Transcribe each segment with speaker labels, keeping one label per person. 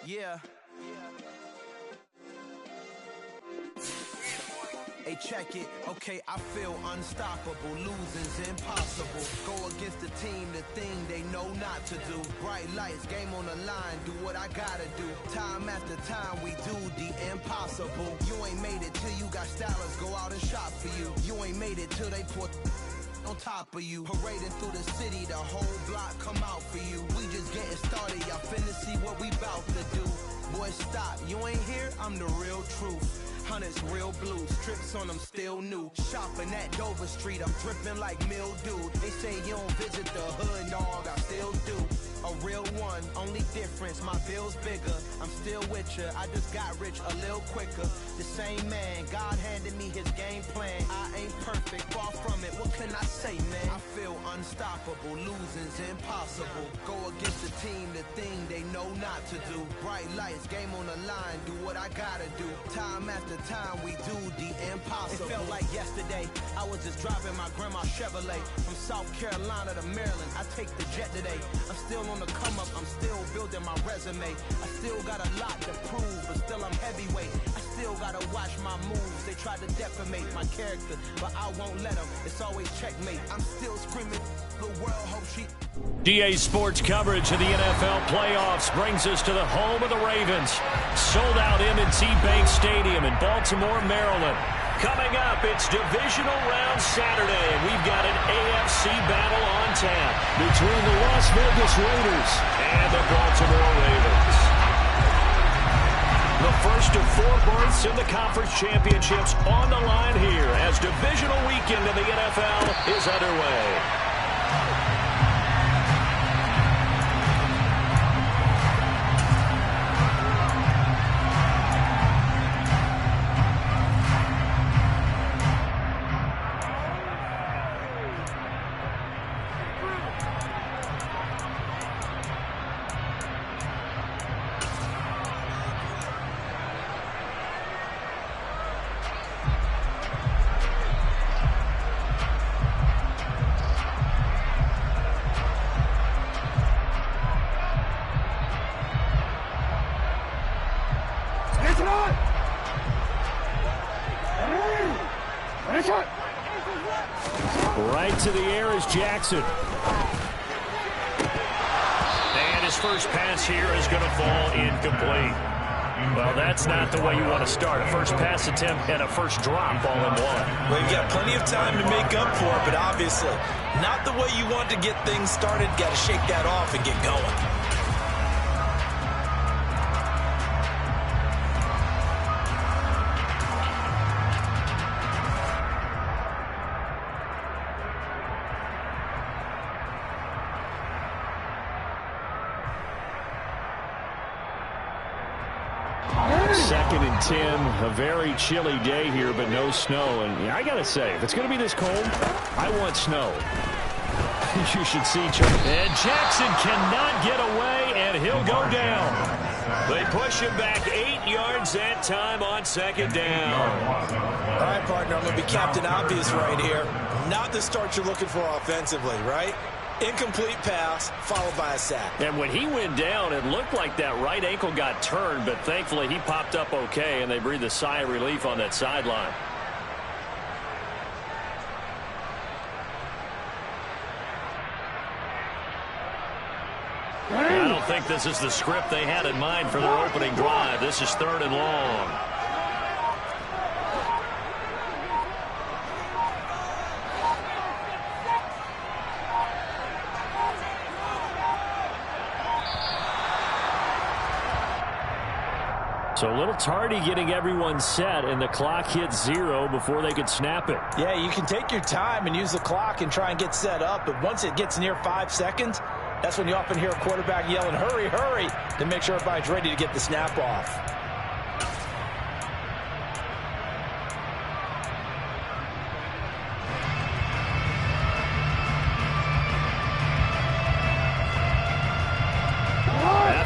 Speaker 1: Yeah. Hey, check it. Okay, I feel unstoppable. Losing's impossible. Go against the team, the thing they know not to do. Bright lights, game on the line. Do what I gotta do. Time after time, we do the impossible. You ain't made it till you got stylers go out and shop for you. You ain't made it till they put on top of you. Parading through the city, the whole block come out for you. We just getting started, y'all finna see what we bout to do. Boy, stop, you ain't here, I'm the real truth. Hunters real blue, strips on them still new. Shopping at Dover Street, I'm dripping like mildew. They say you don't visit the hood, dog, I still do. A real one, only difference, my bill's bigger. I'm still with ya, I just got rich a little quicker. The same man, God handed me his game plan. I ain't perfect, far from it, what can I say, man? I feel unstoppable, losing's impossible. Go against the team, the thing they know not to do. Bright lights, game on the line, do what I gotta do. Time after time, we do the impossible. It felt like yesterday, I was just driving my grandma's Chevrolet. From South Carolina to Maryland, I take the jet today. I'm still on the come up, I'm still building my resume. I still got a lot to prove, but still I'm heavyweight. I still gotta watch my moves. They try to defamate my character, but I won't let them. It's always checkmate. I'm still screaming, the world hope she...
Speaker 2: DA Sports coverage of the NFL playoffs brings us to the home of the Ravens. Sold out M&T Bank Stadium in Baltimore, Maryland. Coming up, it's Divisional Round Saturday, and we've got an AFC battle on tap between the Las Vegas Raiders and the Baltimore Ravens. The first of 4 berths in the conference championships on the line here as divisional weekend in the NFL is underway. Right to the air is Jackson. And his first pass here is going to fall incomplete. Well, that's not the way you want to start. A first pass attempt and a first drop all in one.
Speaker 3: Well, you've got plenty of time to make up for it, but obviously not the way you want to get things started. Got to shake that off and get going.
Speaker 2: Second and 10, a very chilly day here, but no snow. And I got to say, if it's going to be this cold, I want snow. You should see and Jackson cannot get away, and he'll go down. They push him back 8 yards that time on second down.
Speaker 3: All right, partner, I'm going to be Captain Obvious right here. Not the start you're looking for offensively, right? Incomplete pass, followed by a sack.
Speaker 2: And when he went down, it looked like that right ankle got turned, but thankfully he popped up okay, and they breathed a sigh of relief on that sideline. I don't think this is the script they had in mind for their opening drive. This is 3rd and long. So a little tardy getting everyone set, and the clock hit 0 before they could snap it.
Speaker 3: Yeah, you can take your time and use the clock and try and get set up, but once it gets near 5 seconds, that's when you often hear a quarterback yelling, hurry, hurry, to make sure everybody's ready to get the snap off.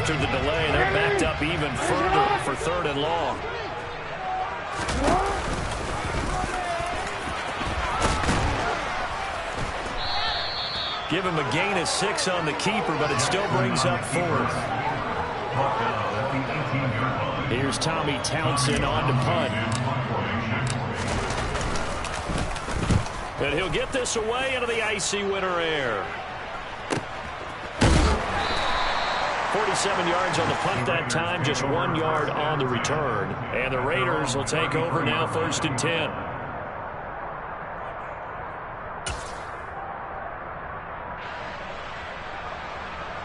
Speaker 2: After the delay, they're backed up even further for 3rd and long. Give him a gain of 6 on the keeper, but it still brings up 4th. Here's Tommy Townsend on to punt. And he'll get this away into the icy winter air. 47 yards on the punt that time, just 1 yard on the return. And the Raiders will take over now, 1st and 10.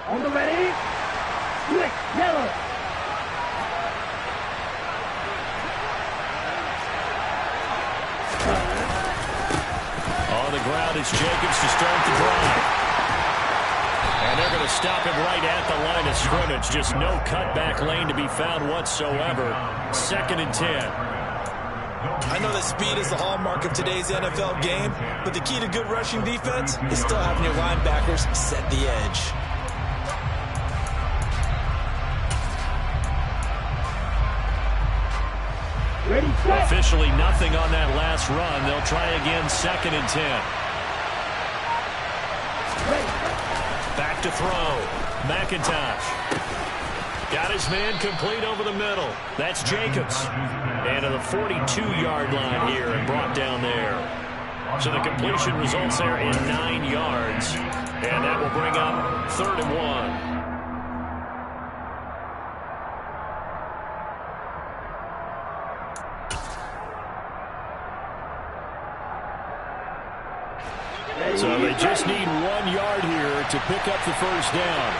Speaker 4: On the ready, quick, yellow.
Speaker 2: On the ground, it's Jacobs to start the drive. And they're going to stop him right at the line of scrimmage. Just no cutback lane to be found whatsoever. 2nd and 10.
Speaker 3: I know that speed is the hallmark of today's NFL game, but the key to good rushing defense is still having your linebackers set the edge.
Speaker 4: Ready, set.
Speaker 2: Officially nothing on that last run. They'll try again, 2nd and 10. Back to throw. McIntosh. Got his man complete over the middle. That's Jacobs. And to the 42-yard line here and brought down there. So the completion results there in 9 yards. And that will bring up 3rd and 1. So they just need 1 yard here to pick up the first down.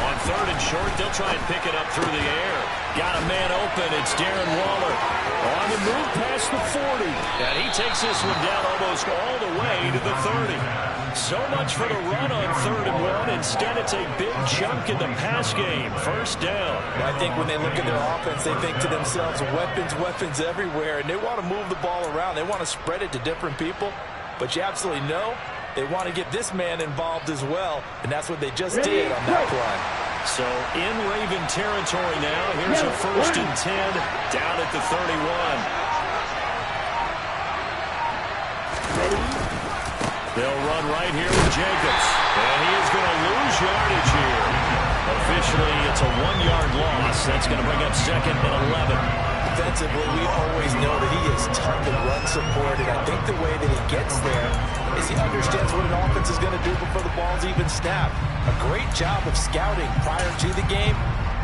Speaker 2: On 3rd and short, they'll try and pick it up through the air. Got a man open. It's Darren Waller. On the move past the 40. And he takes this one down almost all the way to the 30. So much for the run on 3rd and 1. Instead, it's a big chunk in the pass game. First down.
Speaker 3: I think when they look at their offense, they think to themselves, weapons everywhere, and they want to move the ball around. They want to spread it to different people, but you absolutely know they want to get this man involved as well, and that's what they just did on that play.
Speaker 2: So in Raven territory now. Here's a 1st and 10 down at the 31. They'll run right here with Jacobs. And he is going to lose yardage here. Officially, it's a 1 yard loss. That's going to bring up 2nd and 11.
Speaker 3: Defensively, we always know that he is tough and run support, and I think the way that he gets there is he understands what an offense is going to do before the ball's even snapped. A great job of scouting prior to the game,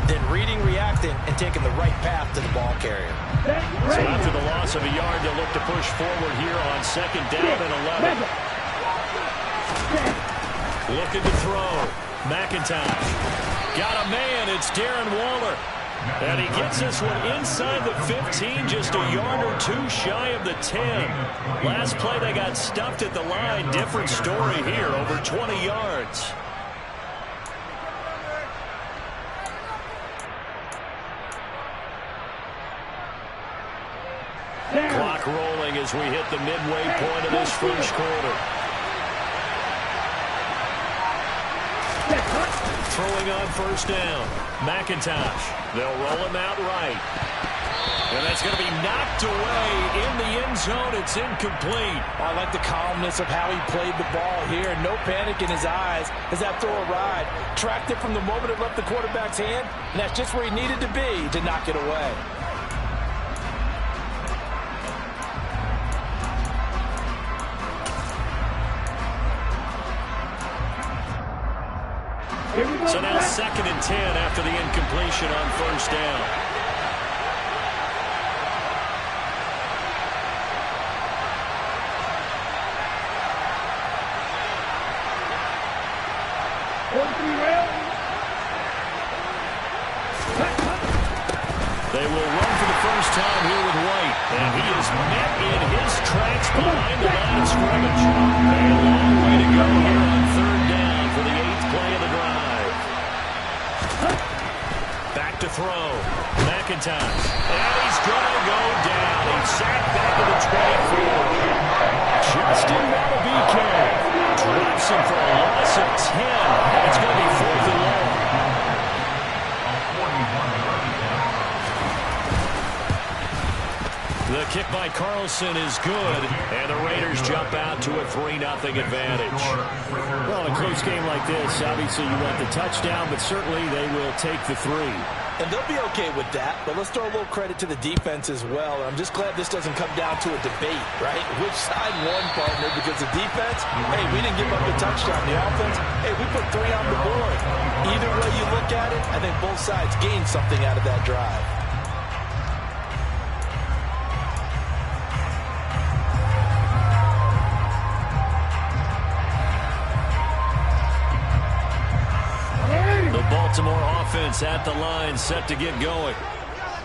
Speaker 3: then reading, reacting, and taking the right path to the ball carrier.
Speaker 2: So after the loss of a yard, they'll look to push forward here on 2nd down and 11. Looking to throw. McIntosh. Got a man. It's Darren Waller. And he gets this one inside the 15, just a yard or two shy of the 10. Last play, they got stuffed at the line. Different story here, over 20 yards. Clock rolling as we hit the midway point of this first quarter. Throwing on 1st down. McIntosh. They'll roll him out right. And that's going to be knocked away in the end zone. It's incomplete.
Speaker 3: I like the calmness of how he played the ball here. No panic in his eyes as that throw arrived. Tracked it from the moment it left the quarterback's hand, and that's just where he needed to be to knock it away.
Speaker 2: So now 2nd and 10 after the incompletion on 1st down. They will run for the first time here with White. And he is met in his tracks behind the line of scrimmage. A long way to go here on 3rd down for the 8th play of the drive. Back to throw. McIntosh. And he's going to go down. He's sacked back to the 24. Justin Wadabike drops him for a loss of 10. It's going to be 4th and long. The kick by Carlson is good, and the Raiders jump out to a 3-0 advantage.
Speaker 5: Well, in a close game like this, obviously you want the touchdown, but certainly they will take the 3.
Speaker 3: And they'll be okay with that, but let's throw a little credit to the defense as well. I'm just glad this doesn't come down to a debate, right? Which side won, partner? Because the defense, hey, we didn't give up the touchdown. The offense, hey, we put 3 on the board. Either way you look at it, I think both sides gained something out of that drive.
Speaker 2: Baltimore offense at the line, set to get going.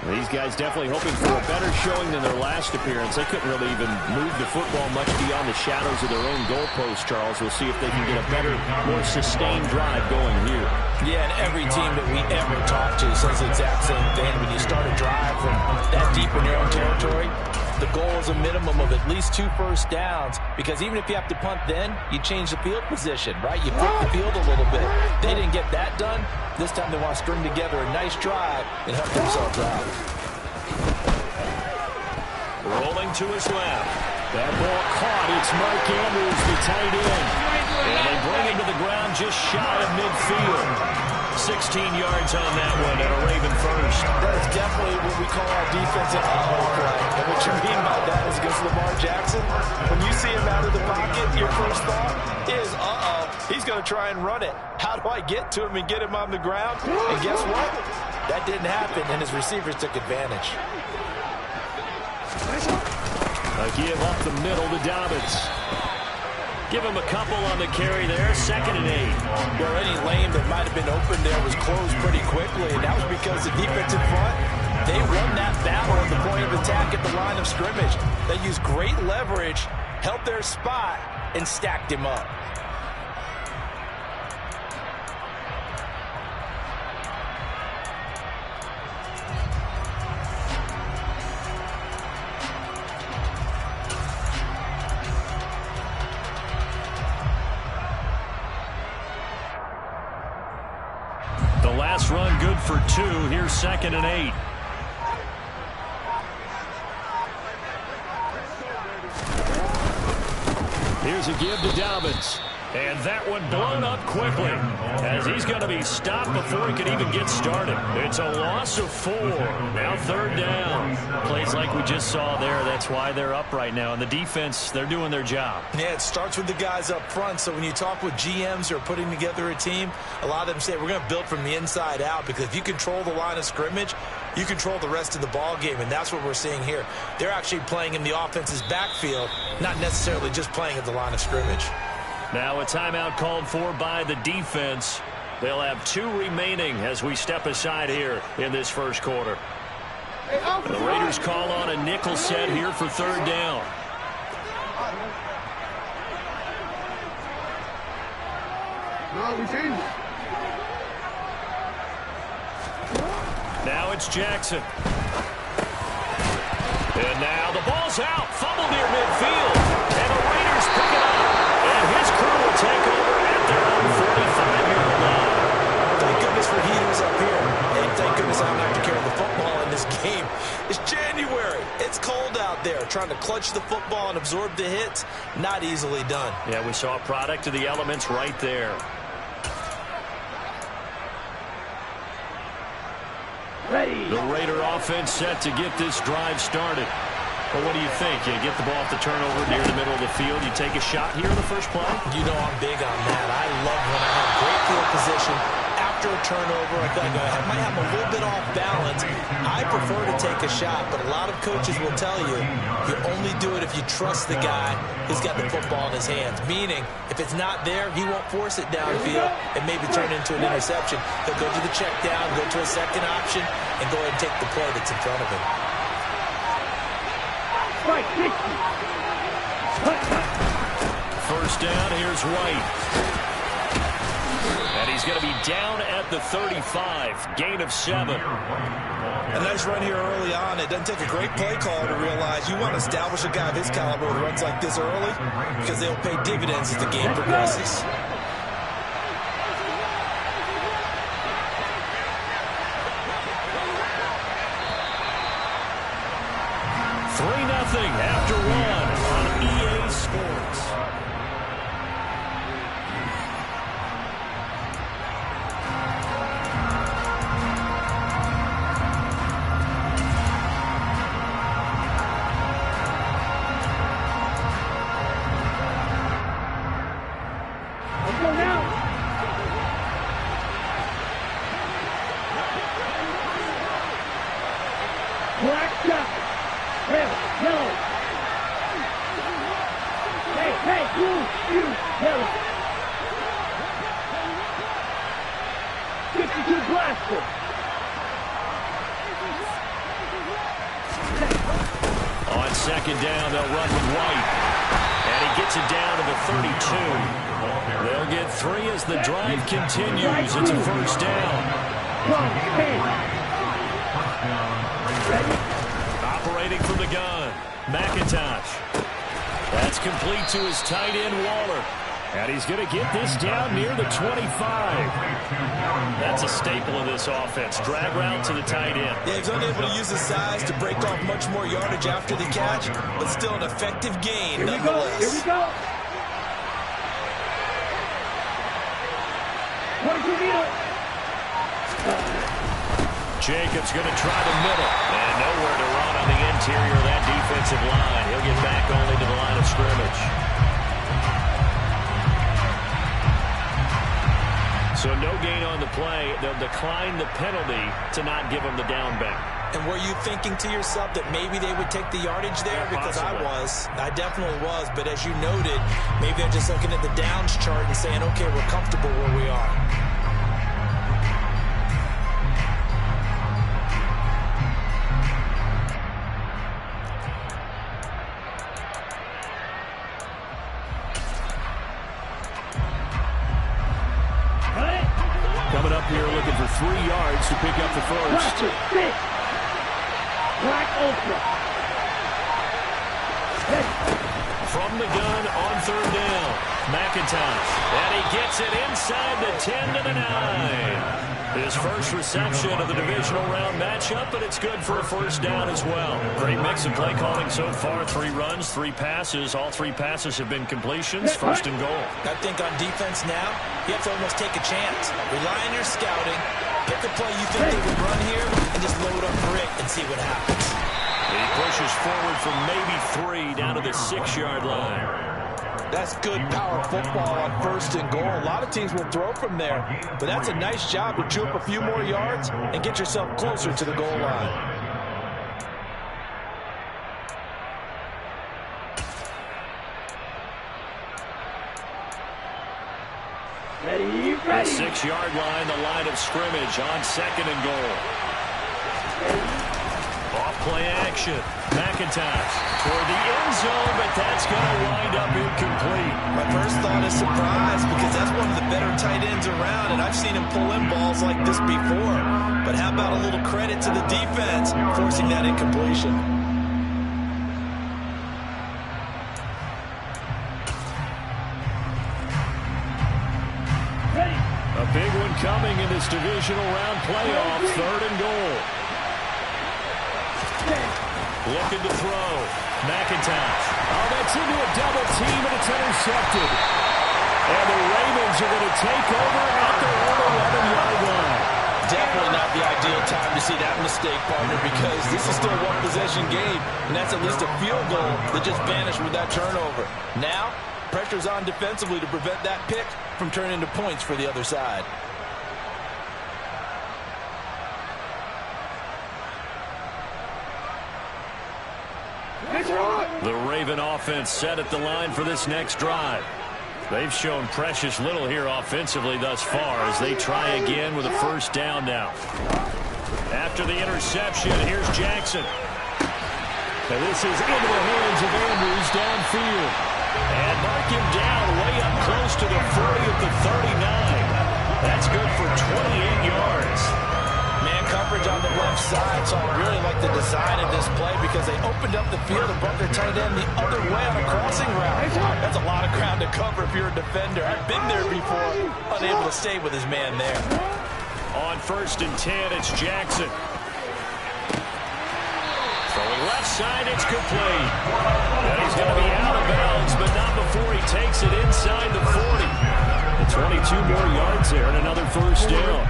Speaker 5: These guys definitely hoping for a better showing than their last appearance. They couldn't really even move the football much beyond the shadows of their own goalpost, Charles. We'll see if they can get a better, more sustained drive going here.
Speaker 3: Yeah, and every team that we ever talk to says the exact same thing. When you start a drive from that deep in your own territory, the goal is a minimum of at least 2 first downs, because even if you have to punt then, you change the field position, right? You flip the field a little bit. They didn't get that done. This time they want to string together a nice drive and help themselves out.
Speaker 2: Rolling to his left.
Speaker 5: That ball caught. It's Mark Andrews, the tight end.
Speaker 2: And they bring him to the ground just shy of midfield. 16 yards on that one and a Raven first.
Speaker 3: That is definitely what we call our defense an uh-oh play. And what you mean by that is against Lamar Jackson, when you see him out of the pocket, your first thought is, uh-oh, he's going to try and run it. How do I get to him and get him on the ground? And guess what? That didn't happen, and his receivers took advantage.
Speaker 5: A give up the middle to Dobbins.
Speaker 2: Give him a couple on the carry there. 2nd and 8.
Speaker 3: Where any lane that might have been open there was closed pretty quickly, and that was because the defense in front, they won that battle at the point of attack at the line of scrimmage. They used great leverage, held their spot, and stacked him up.
Speaker 2: Last run good for 2. Here's 2nd and 8.
Speaker 5: Here's a give to Dobbins.
Speaker 2: And that one blown up quickly as he's going to be stopped before he can even get started. It's a loss of 4. Now 3rd down. Plays like we just saw there. That's why they're up right now. And the defense, they're doing their job.
Speaker 3: Yeah, it starts with the guys up front. So when you talk with GMs who are putting together a team, a lot of them say we're going to build from the inside out, because if you control the line of scrimmage, you control the rest of the ball game, and that's what we're seeing here. They're actually playing in the offense's backfield, not necessarily just playing at the line of scrimmage.
Speaker 2: Now a timeout called for by the defense. They'll have 2 remaining as we step aside here in this first quarter. The Raiders call on a nickel set here for 3rd down. Now it's Jackson. And now the ball's out. Fumble near midfield. And the Raiders pick it up. And his crew will take over at their own 45-yard line.
Speaker 3: Thank goodness for heaters up here. And thank goodness I don't have to carry the football in this game. It's January. It's cold out there. Trying to clutch the football and absorb the hits, not easily done.
Speaker 2: Yeah, we saw a product of the elements right there.
Speaker 4: Ready.
Speaker 2: The Raider offense set to get this drive started. Well, what do you think? You get the ball off the turnover near the middle of the field. You take a shot here in the first play?
Speaker 3: You know I'm big on that. I love when I have great field position. After a turnover, I feel like I might have a little bit off balance. I prefer to take a shot, but a lot of coaches will tell you, you only do it if you trust the guy who's got the football in his hands. Meaning, if it's not there, he won't force it downfield and maybe turn into an interception. He'll go to the check down, go to a second option, and go ahead and take the play that's in front of him.
Speaker 2: First down, here's White. And he's going to be down at the 35. Gain of 7.
Speaker 3: A nice run here early on. It doesn't take a great play call to realize you want to establish a guy of his caliber who runs like this early, because they'll pay dividends as the game progresses.
Speaker 2: 3-0 after one on EA Sports.
Speaker 5: On second down, they'll run with White. And he gets it down to the 32. They'll get 3 as the drive continues. It's a first down. Operating from the gun, McIntosh. That's complete to his tight end, Waller. And he's going to get this down near the 25. That's a staple of this offense. Drag route to the tight end.
Speaker 3: Yeah, he's unable to use his size to break off much more yardage after the catch, but still an effective gain nonetheless.
Speaker 4: Here we go. 22 meter.
Speaker 2: Jacobs going to try the middle. And nowhere to run on the interior of that defensive line. He'll get back only to the line of scrimmage. So no gain on the play. They'll decline the penalty to not give him the down back.
Speaker 3: And were you thinking to yourself that maybe they would take the yardage there? Because I definitely was. But as you noted, maybe they're just looking at the downs chart and saying, okay, we're comfortable where we are.
Speaker 5: Coming up here looking for 3 yards to pick up the first.
Speaker 4: Black Ultra.
Speaker 2: From the gun on third down, McIntosh. And he gets it inside the 10 to the 9. His first reception of the divisional round matchup, but it's good for a first down as well. Great mix of play calling so far. 3 runs, 3 passes. All 3 passes have been completions. First and goal.
Speaker 3: I think on defense now, you have to almost take a chance. Rely on your scouting. Pick a play you think they would run here and just load up for it and see what happens.
Speaker 2: He pushes forward from maybe 3 down to the 6-yard line.
Speaker 3: That's good power football on first and goal. A lot of teams will throw from there, but that's a nice job to chew up a few more yards and get yourself closer to the goal line.
Speaker 4: Ready.
Speaker 2: The 6-yard line, the line of scrimmage on second and goal. Off-play action. McIntosh toward the end zone, but that's going to wind up incomplete.
Speaker 3: My first thought is surprise because that's one of the better tight ends around, and I've seen him pull in balls like this before. But how about a little credit to the defense forcing that incompletion?
Speaker 2: A big one coming in this divisional round playoff. Third and goal. Looking to throw. McIntosh. Oh, that's into a double team, and it's intercepted. And the Ravens are going to take over at their own 11-yard line.
Speaker 3: Definitely not the ideal time to see that mistake, partner, because this is still a one-possession game, and that's at least a field goal that just vanished with that turnover. Now, pressure's on defensively to prevent that pick from turning into points for the other side.
Speaker 2: The Raven offense set at the line for this next drive. They've shown precious little here offensively thus far as they try again with a first down now. After the interception, here's Jackson. And this is into the hands of Andrews downfield. And mark him down way up close to the 40 at the 39. That's good for 28 yards.
Speaker 3: Man coverage on the left side, so I really like the design of this play because they opened up the field and brought their tight end the other way on a crossing route. That's a lot of ground to cover if you're a defender. I've been there before, unable to stay with his man there.
Speaker 2: On first and 10, it's Jackson. Throwing left. left side. It's complete. And he's going to be out of bounds, but not before he takes it inside the 40. And 22 more yards there and another first down.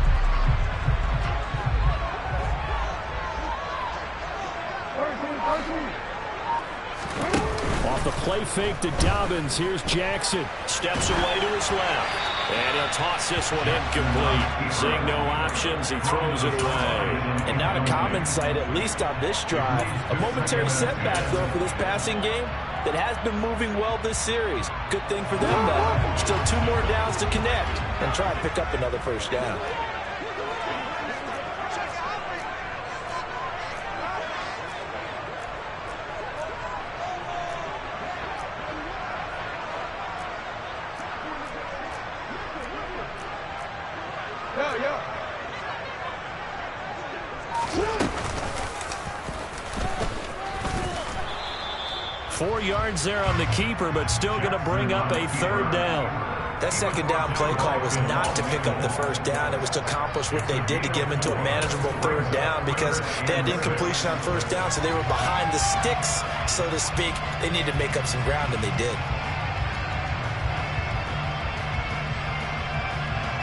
Speaker 2: Off the play fake to Dobbins. Here's Jackson. Steps away to his left. And he'll toss this one incomplete. Seeing no options, he throws it away.
Speaker 3: And not a common sight, at least on this drive. A momentary setback, though, for this passing game that has been moving well this series. Good thing for them, though. Still 2 more downs to connect and try and pick up another first down.
Speaker 4: Yeah.
Speaker 2: 4 yards there on the keeper, but still going to bring up a third down.
Speaker 3: That second down play call was not to pick up the first down. It was to accomplish what they did to get them into a manageable third down because they had incompletion on first down, so they were behind the sticks, so to speak. They needed to make up some ground, and they did.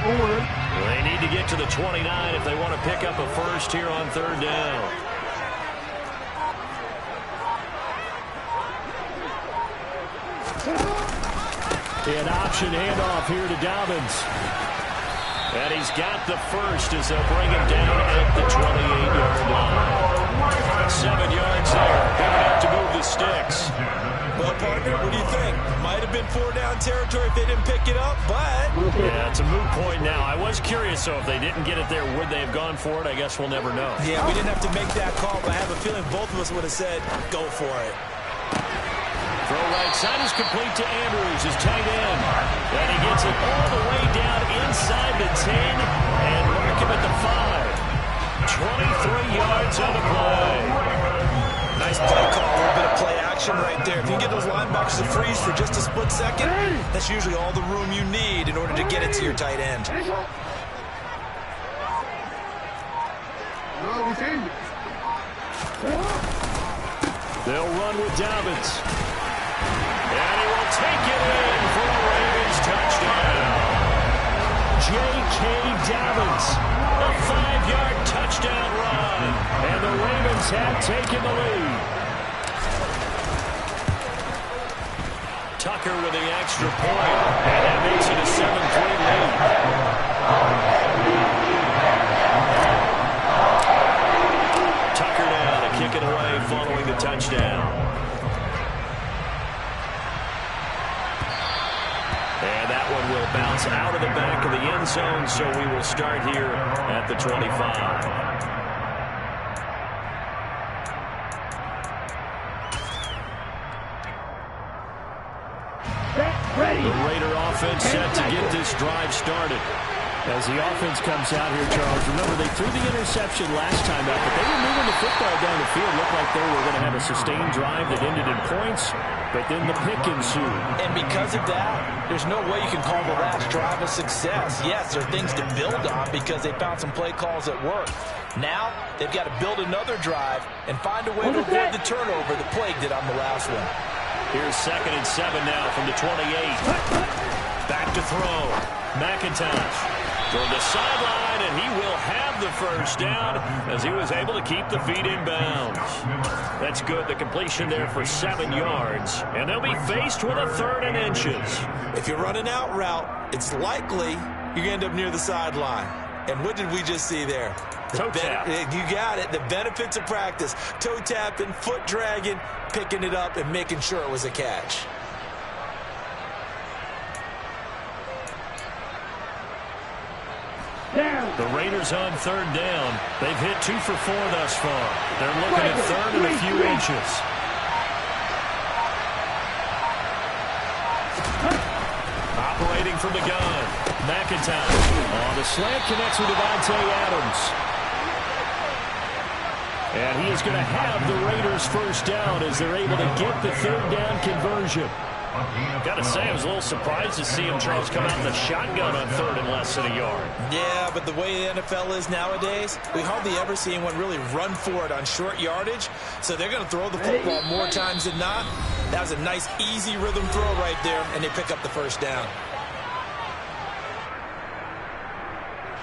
Speaker 2: They need to get to the 29 if they want to pick up a first here on third down. An option handoff here to Dobbins. And he's got the first as they'll bring him down at the 28-yard line. 7 yards there. Big enough to move the sticks.
Speaker 3: Well, partner, what do you think? Might have been 4-down territory if they didn't pick it up, but...
Speaker 2: Yeah, it's a moot point now. I was curious, so if they didn't get it there, would they have gone for it? I guess we'll never know.
Speaker 3: Yeah, we didn't have to make that call, but I have a feeling both of us would have said, go for it.
Speaker 2: Throw right side is complete to Andrews, his tight end. And he gets it all the way down inside the 10 and mark him at the 5. 23 yards on the play.
Speaker 3: Nice play call, a little bit of play action right there. If you get those linebackers to freeze for just a split second, that's usually all the room you need in order to get it to your tight end.
Speaker 2: They'll run with Dobbins. And he will take it in for a Ravens touchdown. J.K. Dobbins, a 5-yard touchdown run. And the Ravens have taken the lead. Tucker with the extra point. And that makes it a 7-3 lead. Tucker now to kick it away following the touchdown. And that one will bounce out of the back of the end zone, so we will start here at the 25. The Raider offense set to get this drive started. As the offense comes out here, Charles, remember they threw the interception last time out, but they were moving the football down the field. Looked like they were going to have a sustained drive that ended in points, but then the pick ensued.
Speaker 3: And because of that, there's no way you can call the last drive a success. Yes, there are things to build on because they found some play calls that work. Now, they've got to build another drive and find a way to avoid the turnover that plagued it on the last one.
Speaker 2: Here's 2nd and 7 now from the 28. Back to throw. McIntosh toward the sideline, and he will have the first down as he was able to keep the feet in bounds. That's good. The completion there for 7 yards, and they'll be faced with a 3rd and inches.
Speaker 3: If you're running out route, it's likely you're going to end up near the sideline. And what did we just see there?
Speaker 2: Toe tap.
Speaker 3: You got it. The benefits of practice. Toe tapping, foot dragging, picking it up, and making sure it was a catch.
Speaker 2: The Raiders on 3rd down. They've hit 2 for 4 thus far. They're looking at 3rd and a few inches. Operating from the gun. McIntosh. Oh, the slant connects with Devontae Adams. And he is going to have the Raiders first down as they're able to get the 3rd down conversion. Got to say, I was a little surprised to see him, Charles, come out in the shotgun on third and less than a yard.
Speaker 3: Yeah, but the way the NFL is nowadays, we hardly ever see anyone really run for it on short yardage. So they're going to throw the football more times than not. That was a nice, easy rhythm throw right there, and they pick up the first down.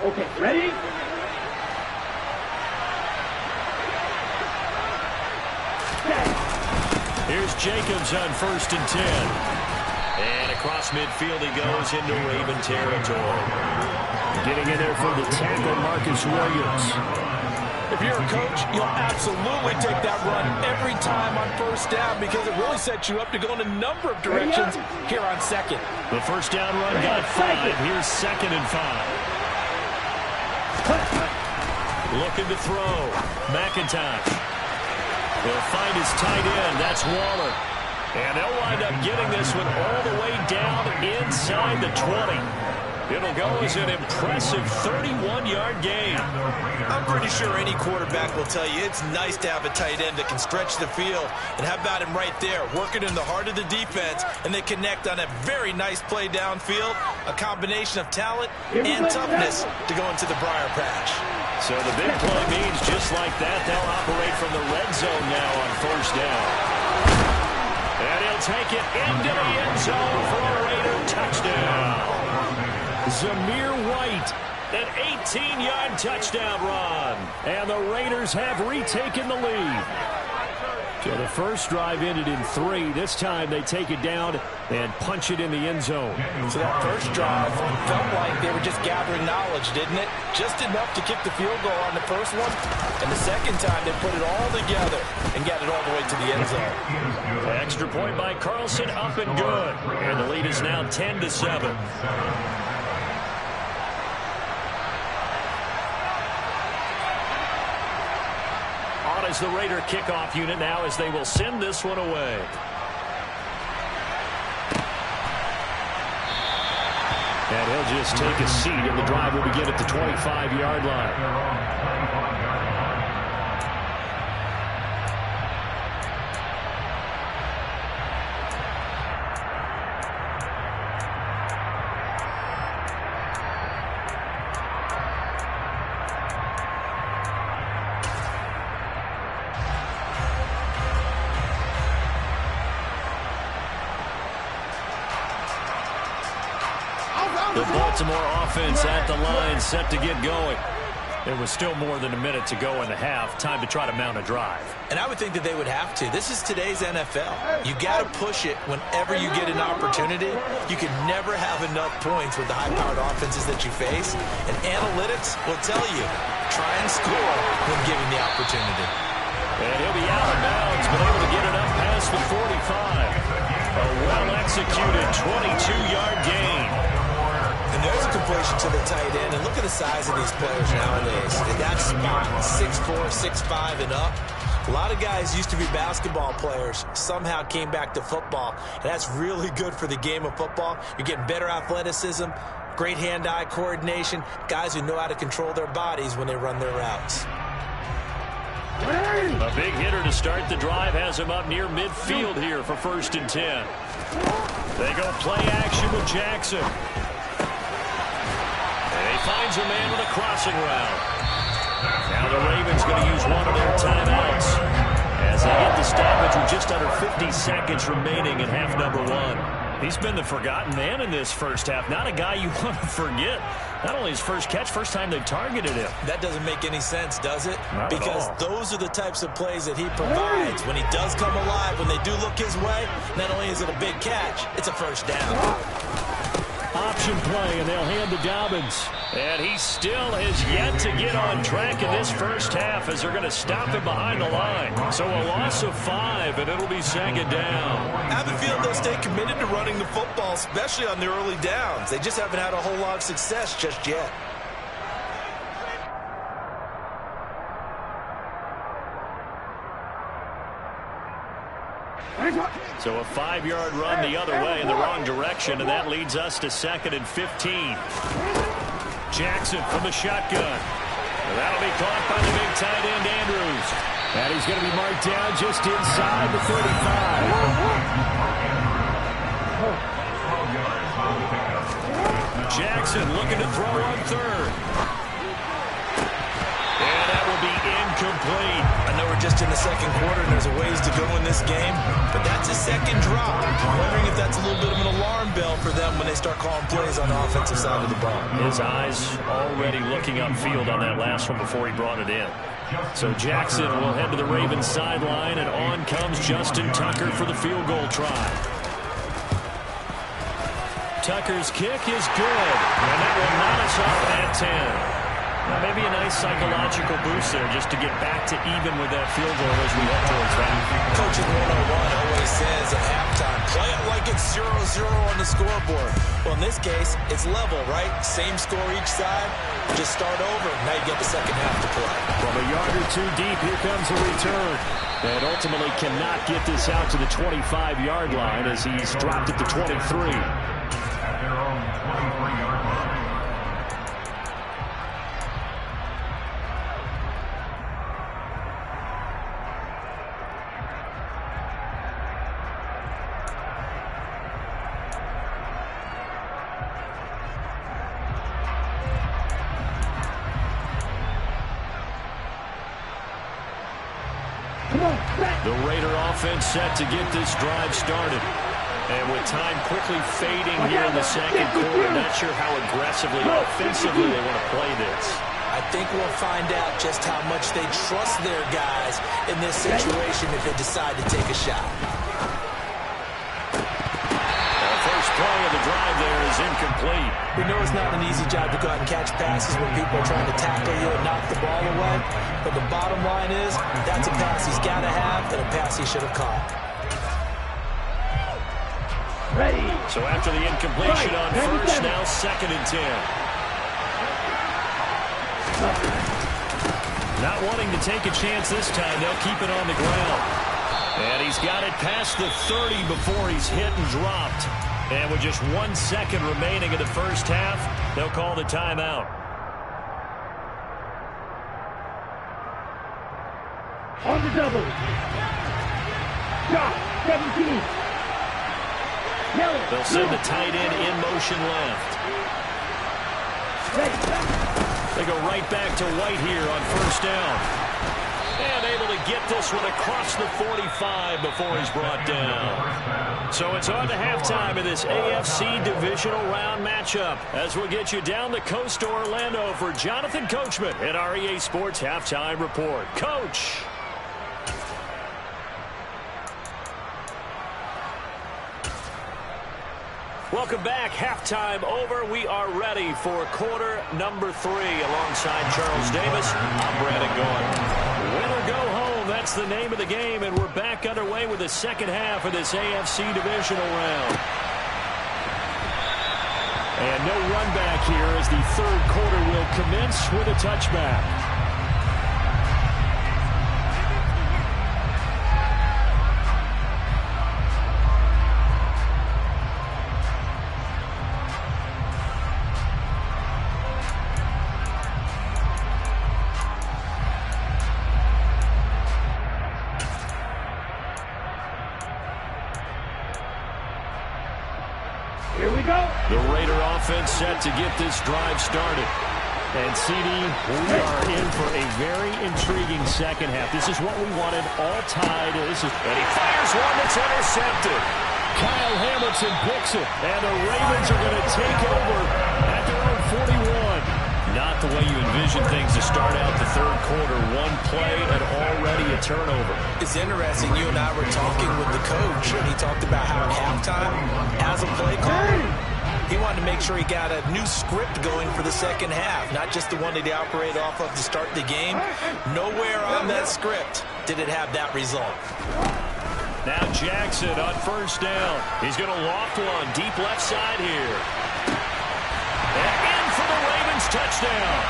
Speaker 4: Okay, ready?
Speaker 2: Here's Jacobs on 1st and 10. And across midfield he goes into Raven territory.
Speaker 5: Getting in there for the tackle, Marcus Williams.
Speaker 3: If you're a coach, you'll absolutely take that run every time on first down because it really sets you up to go in a number of directions here on second.
Speaker 2: The first down run got 5. Here's 2nd and 5. Looking to throw. McIntosh. He'll find his tight end. That's Waller. And they'll wind up getting this one all the way down inside the 20. It'll go as an impressive 31-yard gain.
Speaker 3: I'm pretty sure any quarterback will tell you it's nice to have a tight end that can stretch the field. And how about him right there, working in the heart of the defense, and they connect on a very nice play downfield, a combination of talent and toughness to go into the briar patch.
Speaker 2: So the big play means just like that, they'll operate from the red zone now on first down. And he'll take it into the end zone for a Raider touchdown. Zamir White, an 18-yard touchdown run. And the Raiders have retaken the lead. So the first drive ended in 3. This time they take it down and punch it in the end zone.
Speaker 3: So that first drive felt like they were just gathering knowledge, didn't it? Just enough to kick the field goal on the first one. And the second time they put it all together and got it all the way to the end zone.
Speaker 2: Extra point by Carlson, up and good. And the lead is now 10-7. Is the Raider kickoff unit now as they will send this one away. And he'll just take a seat, and the drive will begin at the 25-yard line. The Baltimore offense at the line, set to get going. There was still more than a minute to go in the half. Time to try to mount a drive.
Speaker 3: And I would think that they would have to. This is today's NFL. You got to push it whenever you get an opportunity. You can never have enough points with the high-powered offenses that you face. And analytics will tell you, try and score when given the opportunity.
Speaker 2: And he'll be out of bounds, but able to get it up past the 45. A well-executed 22-yard gain.
Speaker 3: And there's a completion to the tight end. And look at the size of these players nowadays. In that spot, 6'4", 6'5", and up. A lot of guys used to be basketball players, somehow came back to football. And that's really good for the game of football. You're getting better athleticism, great hand-eye coordination, guys who know how to control their bodies when they run their routes.
Speaker 2: A big hitter to start the drive has him up near midfield here for 1st and 10. They go play action with Jackson. And he finds a man with a crossing route. Now the Ravens going to use one of their timeouts as they get the stoppage with just under 50 seconds remaining in half number 1. He's been the forgotten man in this first half. Not a guy you want to forget. Not only his first catch, first time they've targeted him.
Speaker 3: That doesn't make any sense, does it?
Speaker 2: Not
Speaker 3: because
Speaker 2: at all.
Speaker 3: Those are the types of plays that he provides. When he does come alive, when they do look his way, not only is it a big catch, it's a first down.
Speaker 2: Option play, and they'll hand to Dobbins. And he still has yet to get on track in this first half as they're going to stop him behind the line. So a loss of 5, and it'll be 2nd down.
Speaker 3: I have a feeling they'll stay committed to running the football, especially on the early downs. They just haven't had a whole lot of success just yet.
Speaker 2: So a 5-yard run the other way in the wrong direction, and that leads us to 2nd and 15. Jackson from the shotgun. And that'll be caught by the big tight end, Andrews. And he's going to be marked down just inside the 35. Jackson looking to throw on third. And that will be incomplete.
Speaker 3: I know we're just in the second quarter and there's a ways to go in this game, but that's a second drop. I'm wondering if that's a little bit of an alarm bell for them when they start calling plays on the offensive side of the ball.
Speaker 2: His eyes already looking upfield on that last one before he brought it in. So Jackson will head to the Ravens sideline, and on comes Justin Tucker for the field goal try. Tucker's kick is good, and that will knot us off at 10. Now maybe a nice psychological boost there just to get back to even with that field goal as we head towards that.
Speaker 3: Coaching 101 always says at halftime, play it like it's 0-0 on the scoreboard. Well, in this case, it's level, right? Same score each side. Just start over. Now you get the second half to play.
Speaker 2: From a yard or two deep, here comes a return. And ultimately cannot get this out to the 25-yard line as he's dropped at the 23.
Speaker 6: At their own 23-yard line.
Speaker 2: The Raider offense set to get this drive started. And with time quickly fading here in the second quarter, not sure how aggressively, offensively they want to play this.
Speaker 3: I think we'll find out just how much they trust their guys in this situation if they decide to take a shot.
Speaker 2: The first play of the drive there is incomplete.
Speaker 3: We know it's not an easy job to go out and catch passes when people are trying to tackle you and knock the ball away. But the bottom line is, that's a pass he's got to have and a pass he should have caught.
Speaker 4: Ready.
Speaker 2: So after the incompletion on first, now 2nd and 10. Not wanting to take a chance this time, they'll keep it on the ground. And he's got it past the 30 before he's hit and dropped. And with just 1 second remaining in the first half, they'll call the timeout.
Speaker 4: On the double. Drop. 17. Yellow.
Speaker 2: They'll send the tight end in motion left.
Speaker 4: Ready.
Speaker 2: They go right back to White here on first down. And able to get this one across the 45 before he's brought down. So it's on to halftime of this AFC Divisional Round matchup as we'll get you down the coast to Orlando for Jonathan Coachman at our EA Sports Halftime Report. Coach. Welcome back. Halftime over. We are ready for quarter number 3. Alongside Charles Davis, I'm Brandon Gordon. Win or go home, that's the name of the game, and we're back underway with the second half of this AFC Divisional Round. And no run back here as the third quarter will commence with a touchback.
Speaker 4: Here we go.
Speaker 2: The Raider offense set to get this drive started. And CD, we are in for a very intriguing second half. This is what we wanted, all tied. And he fires one that's intercepted. Kyle Hamilton picks it, and the Ravens are going to take over at their own 41. Not the way you envision things to start out the third quarter. One play and already a turnover.
Speaker 3: It's interesting. You and I were talking with the coach, and he talked about how at halftime, as a play caller, he wanted to make sure he got a new script going for the second half, not just the one that he operated off of to start the game. Nowhere on that script did it have that result.
Speaker 2: Now Jackson on first down. He's going to loft one deep left side here. And in for the Ravens touchdown.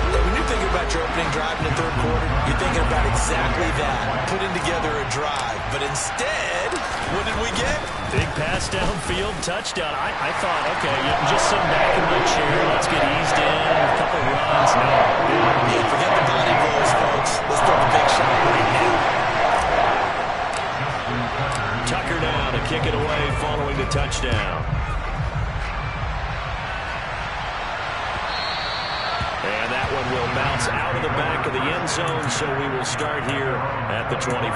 Speaker 3: When you think about your opening drive in the third quarter, you're thinking about exactly that, putting together a drive. But instead, what did we get?
Speaker 2: Big pass downfield, touchdown. I thought, okay, you can just sit back in my chair. Let's get eased in, a couple runs. No.
Speaker 3: Yeah, forget the body blows, folks. Let's throw the big shot right now.
Speaker 2: Tucker down to kick it away following the touchdown. And that one will bounce out of the back of the end zone, so we will start here at the 25.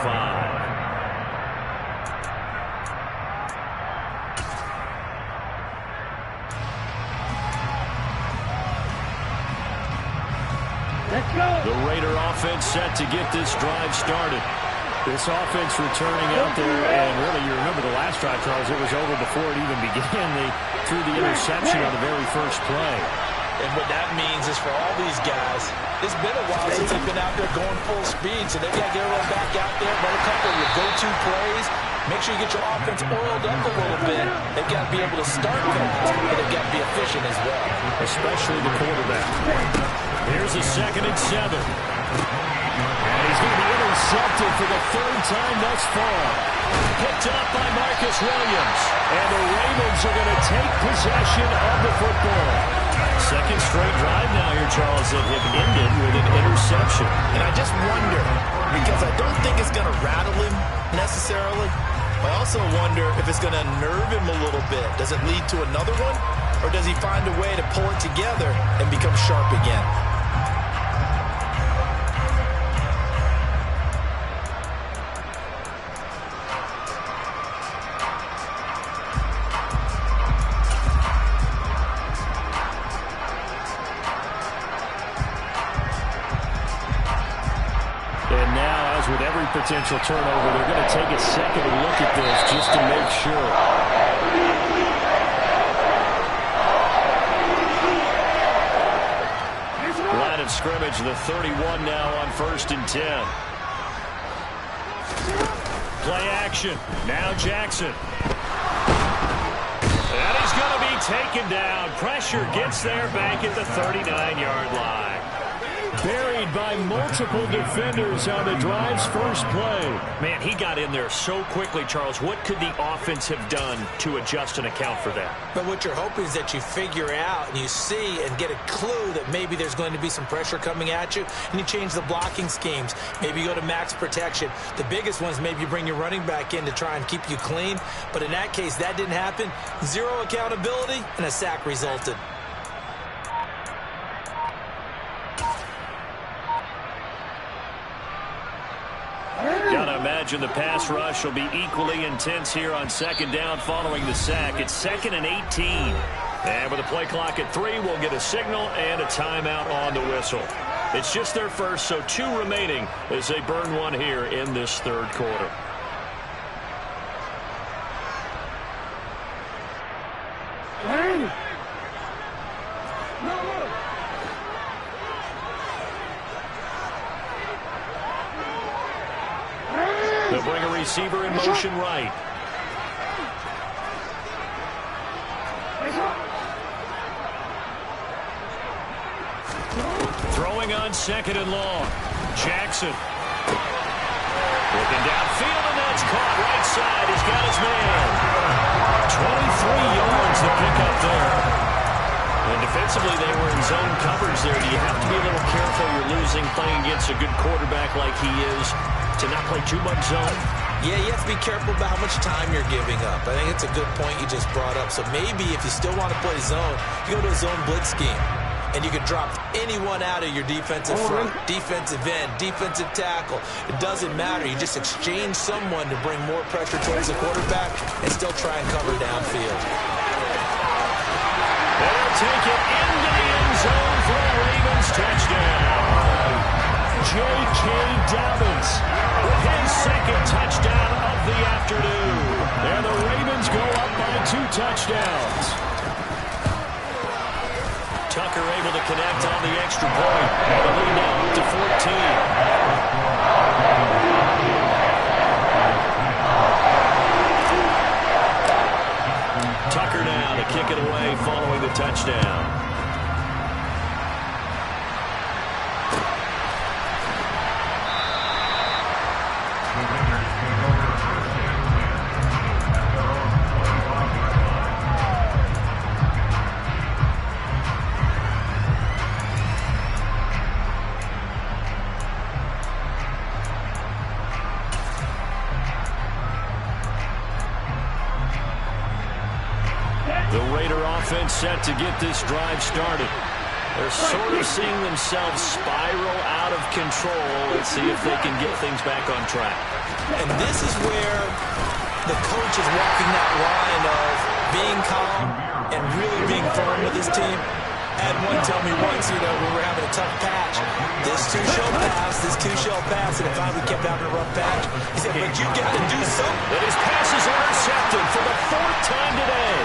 Speaker 4: Let's go.
Speaker 2: The Raider offense set to get this drive started.
Speaker 5: This offense returning out there, and really, you remember the last drive, Charles, it was over before it even began. They threw the interception on the very first play.
Speaker 3: And what that means is for all these guys, it's been a while since they've been out there going full speed, so they've got to get everyone back out there, run a couple of your go-to plays. Make sure you get your offense oiled up a little bit. They've got to be able to start things, but they've got to be efficient as well.
Speaker 5: Especially the quarterback.
Speaker 2: Here's a 2nd and 7.
Speaker 5: And he's going to be intercepted for the 3rd time thus far.
Speaker 2: Picked up by Marcus Williams. And the Ravens are going to take possession of the football. 2nd straight drive now here, Charles, that have ended with an interception.
Speaker 3: And I just wonder, because I don't think it's going to rattle him necessarily, I also wonder if it's going to nerve him a little bit. Does it lead to another one? Or does he find a way to pull it together and become sharp again?
Speaker 5: And now, as with every potential turnover, they're going to take a second look at this just to make sure.
Speaker 2: Line of scrimmage, the 31 now on 1st and 10. Play action. Now Jackson. And he's going to be taken down. Pressure gets there back at the 39-yard line. Buried by multiple defenders on the drive's first play. Man, he got in there so quickly, Charles. What could the offense have done to adjust and account for that?
Speaker 3: But what you're hoping is that you figure out and you see and get a clue that maybe there's going to be some pressure coming at you, and you change the blocking schemes. Maybe you go to max protection. The biggest ones, maybe you bring your running back in to try and keep you clean. But in that case, that didn't happen. Zero accountability, and a sack resulted.
Speaker 2: Gotta imagine the pass rush will be equally intense here on 2nd down following the sack. It's 2nd and 18. And with a play clock at 3, we'll get a signal and a timeout on the whistle. It's just their first, so 2 remaining as they burn one here in this 3rd quarter. They'll bring a receiver in motion right. Throwing on 2nd and long. Jackson. Looking downfield, and that's caught right side. He's got his man. 23 yards to pick up there. And defensively, they were in zone coverage there. Do you have to be a little careful? You're losing playing against a good quarterback like he is to not play too much zone?
Speaker 3: Yeah, you have to be careful about how much time you're giving up. I think it's a good point you just brought up. So maybe if you still want to play zone, you go to a zone blitz scheme. And you can drop anyone out of your defensive front, defensive end, defensive tackle. It doesn't matter. You just exchange someone to bring more pressure towards the quarterback and still try and cover downfield.
Speaker 2: They'll take it into the end zone for a Ravens touchdown. J.K. Dobbins with his 2nd touchdown of the afternoon. And the Ravens go up by 2 touchdowns. Tucker able to connect on the extra point. And the lead now up to 14. Tucker now to kick it away following the touchdown. The Raider offense set to get this drive started. They're sort of seeing themselves spiral out of control. Let's see if they can get things back on track.
Speaker 3: And this is where the coach is walking that line of being calm and really being firm with his team. I had one tell me once, we were having a tough patch. This two shall pass, and it finally kept having a rough patch. He said, but you got to do something.
Speaker 2: And his pass is intercepted for the 4th time today.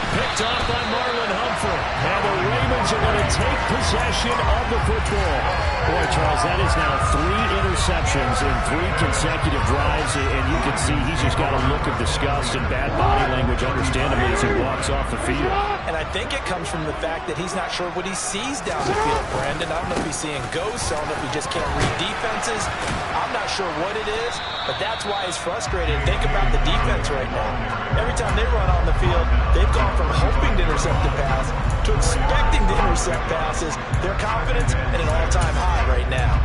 Speaker 2: Picked off by Marlon Humphrey. And the Ravens are going to take possession of the football. Boy, Charles, that is now 3 interceptions in 3 consecutive drives, and you can see he's just got a look of disgust and bad body language, understandably, as he walks off the field.
Speaker 3: And I think it comes from the fact that he's not sure what he sees down the field, Brandon. I don't know if he's seeing ghosts. I don't know if he just can't read defenses. I'm not sure what it is, but that's why he's frustrated. Think about the defense right now. Every time they run on the field, they've gone from hoping to intercept the pass to expecting to intercept passes. Their confidence at an all-time high right now.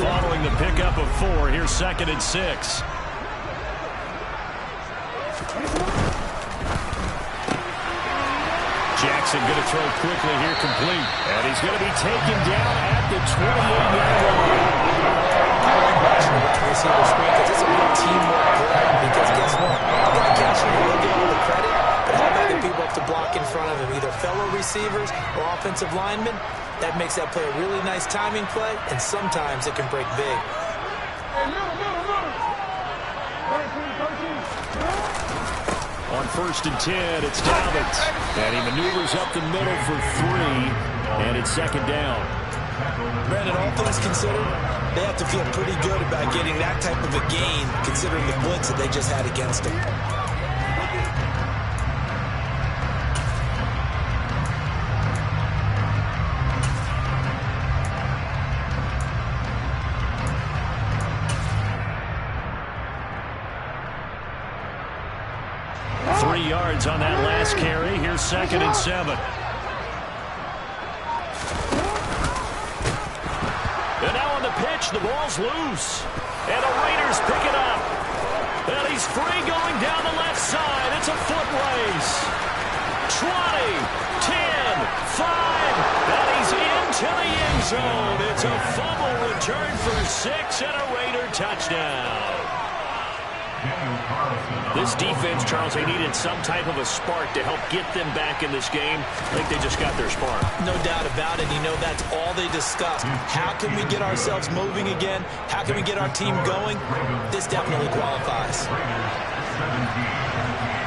Speaker 2: Following the pickup of 4, here's 2nd and 6. Jackson going to throw quickly here, complete. And he's going to be taken down at the 28-yard line.
Speaker 3: I like watching the wide receiver screen because it's a real teamwork play. Because guess what? The guy catching it will get all the credit, but how about the people have to block in front of him, either fellow receivers or offensive linemen? That makes that play a really nice timing play, and sometimes it can break big.
Speaker 2: On 1st and 10, it's Dobbins. And he maneuvers up the middle for 3, and it's 2nd down.
Speaker 3: Brandon, all things considered, they have to feel pretty good about getting that type of a gain, considering the blitz that they just had against them.
Speaker 2: Yards on that last carry. Here's 2nd and 7. And now on the pitch, the ball's loose. And the Raiders pick it up. And he's free going down the left side. It's a foot race. 20, 10, 5. And he's into the end zone. It's a fumble return for 6 and a Raider touchdown. This defense, Charles, they needed some type of a spark to help get them back in this game. I think they just got their spark. No doubt about it. That's all they discussed. How can we get ourselves moving again? How can we get our team going? This definitely qualifies.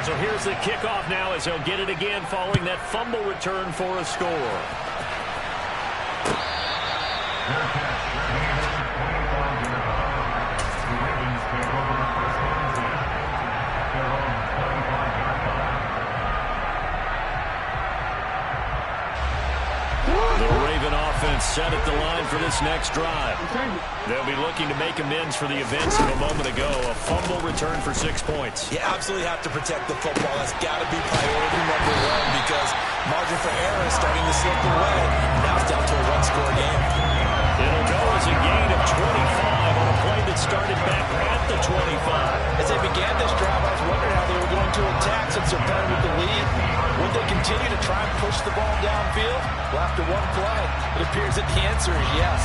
Speaker 2: So here's the kickoff now as they'll get it again following that fumble return for a score. Set at the line for this next drive. They'll be looking to make amends for the events of a moment ago. A fumble return for 6 points. You absolutely have to protect the football. That's got to be priority number 1 because margin for error is starting to slip away. Now it's down to a 1-score game. It'll go as a gain of 25 on a play that started back at the 25. As they began this drive, I was wondering how they were going to attack since they're playing with the lead. Would they continue to try and push the ball downfield? Well, after one play, it appears that the answer is yes.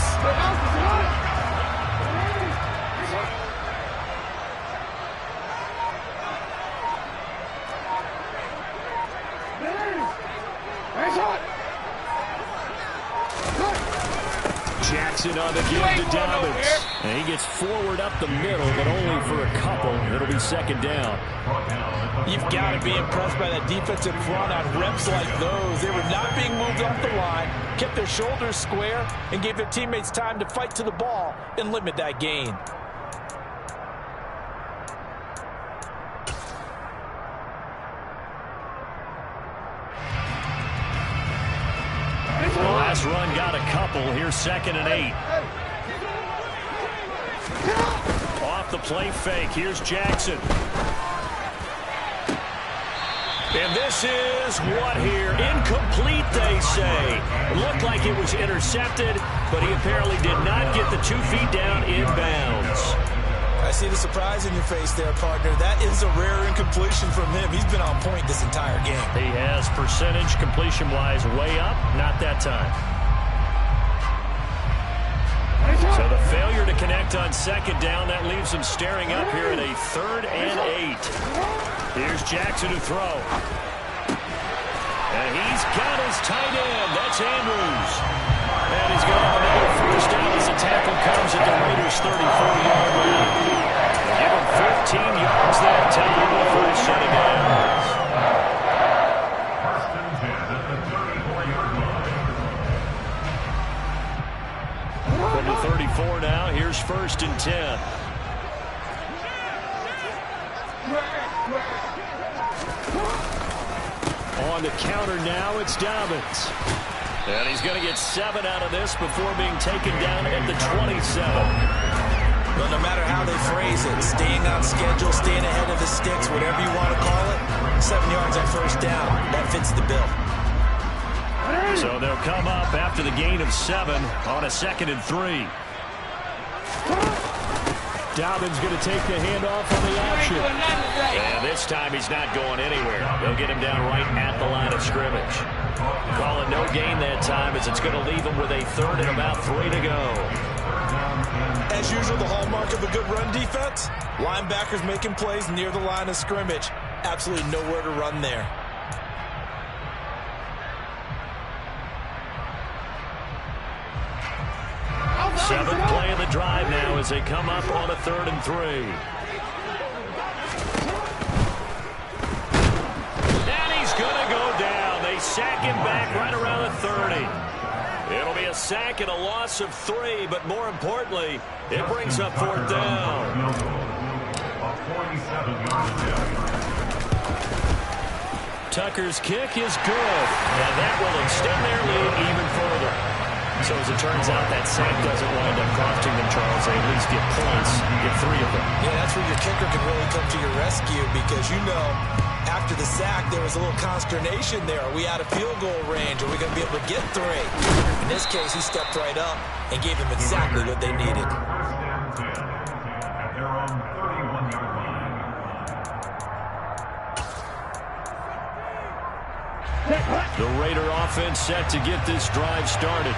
Speaker 2: Jackson on the give to Dobbins. And he gets forward up the middle, but only for a couple. It'll be 2nd down. You've got to be impressed by that defensive front on reps like those. They were not being moved off the line, kept their shoulders square, and gave their teammates time to fight to the ball and limit that gain. Last run got a couple. Here's 2nd and 8. Off the play fake. Here's Jackson. And this is what here? Incomplete, they say. It looked like it was intercepted, but he apparently did not get the 2 feet down in bounds.
Speaker 3: I see the surprise in your face there, partner. That is a rare incompletion from him. He's been on point this entire game.
Speaker 2: He has percentage completion-wise way up. Not that time. So the failure to connect on second down, that leaves him staring up here at a 3rd and 8. Here's Jackson to throw. And he's got his tight end. That's Andrews. And he's going to have another first down as the tackle comes at the Raiders' 34-yard line. Give him 15 yards that time before he shut it down.
Speaker 6: First and 10 at the 34-yard line.
Speaker 2: From the 34 now, here's 1st and 10. On the counter now, it's Dobbins. And he's going to get 7 out of this before being taken down at the 27.
Speaker 3: But no matter how they phrase it, staying on schedule, staying ahead of the sticks, whatever you want to call it, 7 yards on first down, that fits the bill.
Speaker 2: So they'll come up after the gain of 7 on a 2nd and 3. Dobbins going to take the handoff on the option. And this time he's not going anywhere. They'll get him down right at the line of scrimmage. Call it no gain that time as it's going to leave him with a 3rd and about 3 to go.
Speaker 3: As usual, the hallmark of a good run defense, linebackers making plays near the line of scrimmage. Absolutely nowhere to run there.
Speaker 2: Seventh play of the drive now as they come up on a 3rd and 3. And he's going to go down. They sack him back right around the 30. It'll be a sack and a loss of 3, but more importantly, it brings up 4th down.
Speaker 6: A 47-yard failure.
Speaker 2: Tucker's kick is good, and that will extend their lead even further. So as it turns out, that sack doesn't wind up costing them, Charles. They at least get points, get 3 of them.
Speaker 3: Yeah, that's where your kicker can really come to your rescue because, you know, after the sack, there was a little consternation there. Are we out of field goal range? Are we going to be able to get 3? In this case, he stepped right up and gave them exactly what they needed.
Speaker 6: First and 10 at their own 31-yard line.
Speaker 2: The Raider offense set to get this drive started.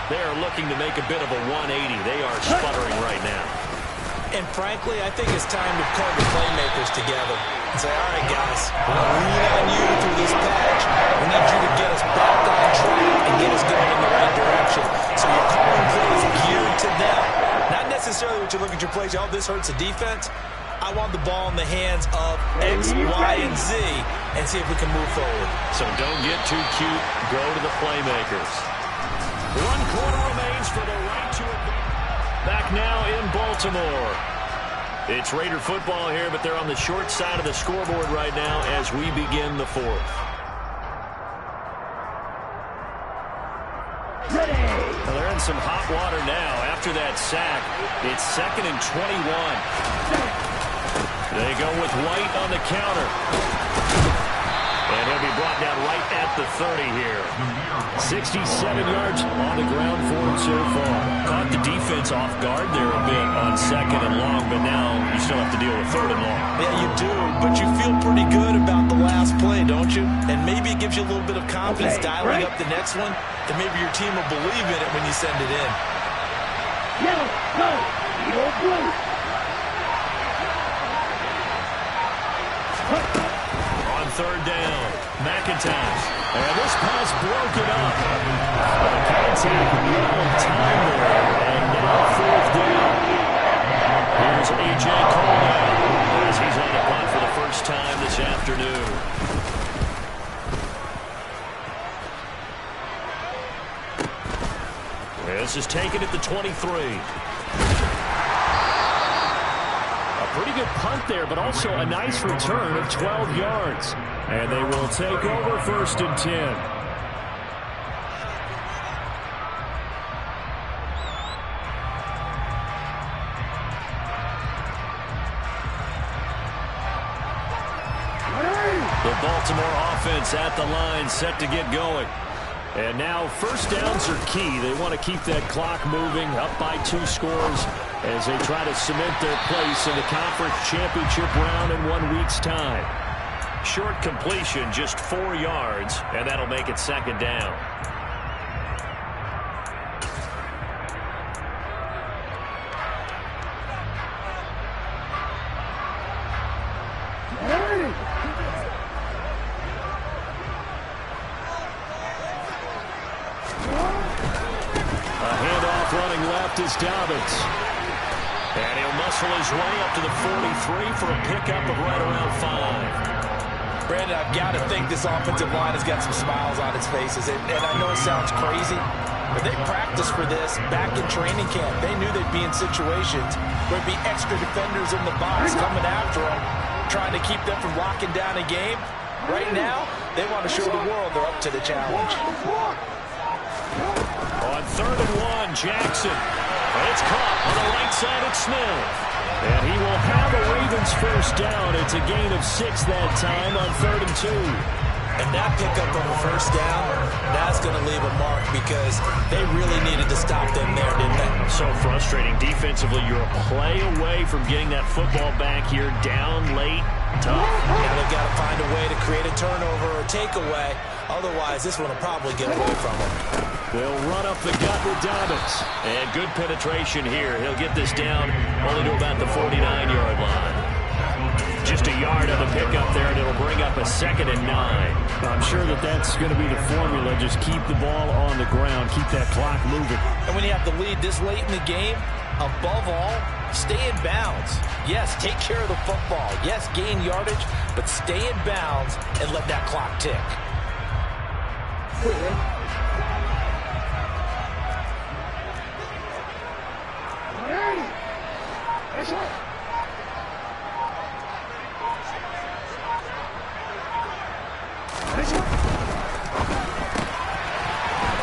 Speaker 2: They are looking to make a bit of a 180. They are sputtering right now.
Speaker 3: And frankly, I think it's time to call the playmakers together and say, all right, guys, we're going to lean on you through this patch. We need you to get us back on track and get us going in the right direction. So you're calling plays geared to them. Not necessarily what you look at your plays, oh, this hurts the defense. I want the ball in the hands of X, Y, and Z and see if we can move forward.
Speaker 2: So don't get too cute. Go to the playmakers. 1 quarter remains for the right to advance. Back now in Baltimore. It's Raider football here, but they're on the short side of the scoreboard right now as we begin the 4th. Well, they're in some hot water now. After that sack, it's 2nd and 21. They go with White on the counter. And he'll be brought down right at the 30 here. 67 yards on the ground for him so far. Caught the defense off guard there a bit on 2nd and long, but now you still have to deal with 3rd and long.
Speaker 3: Yeah, you do, but you feel pretty good about the last play, don't you? And maybe it gives you a little bit of confidence dialing up the next one, and maybe your team will believe in it when you send it in.
Speaker 4: Yellow, go, yellow, blue.
Speaker 2: On 3rd down, McIntosh. And this pass broken up. The contact, no time there. And now 4th down. Here's A.J. Cole now as he's on the punt for the first time this afternoon. This is taken at the 23. Pretty good punt there, but also a nice return of 12 yards. And they will take over 1st and 10. The Baltimore offense at the line set to get going. And now first downs are key. They want to keep that clock moving, up by 2 scores as they try to cement their place in the conference championship round in 1 week's time. Short completion, just 4 yards, and that'll make it second down. Is Dobbins. And he'll muscle his way up to the 43 for a pickup of right around 5.
Speaker 3: Brandon, I've got to think this offensive line has got some smiles on its faces. And I know it sounds crazy, but they practiced for this back in training camp. They knew they'd be in situations where there'd be extra defenders in the box coming after them, trying to keep them from locking down a game. Right now, they want to show the world they're up to the challenge.
Speaker 2: On 3rd and 1, Jackson. It's caught on the right side at Smith. And he will have a Ravens first down. It's a gain of 6 that time on 3rd and 2.
Speaker 3: And that pickup on the first down, that's going to leave a mark because they really needed to stop them there, didn't they?
Speaker 2: So frustrating. Defensively, you're a play away from getting that football back here down late. Tough.
Speaker 3: Now they've got to find a way to create a turnover or takeaway. Otherwise, this one will probably get away from them.
Speaker 2: They'll run up the gut with Dobbins. And good penetration here. He'll get this down only to about the 49-yard line. Just a yard on the pickup there, and it'll bring up a 2nd and 9.
Speaker 5: I'm sure that's going to be the formula. Just keep the ball on the ground. Keep that clock moving.
Speaker 3: And when you have the lead this late in the game, above all, stay in bounds. Yes, take care of the football. Yes, gain yardage, but stay in bounds and let that clock tick.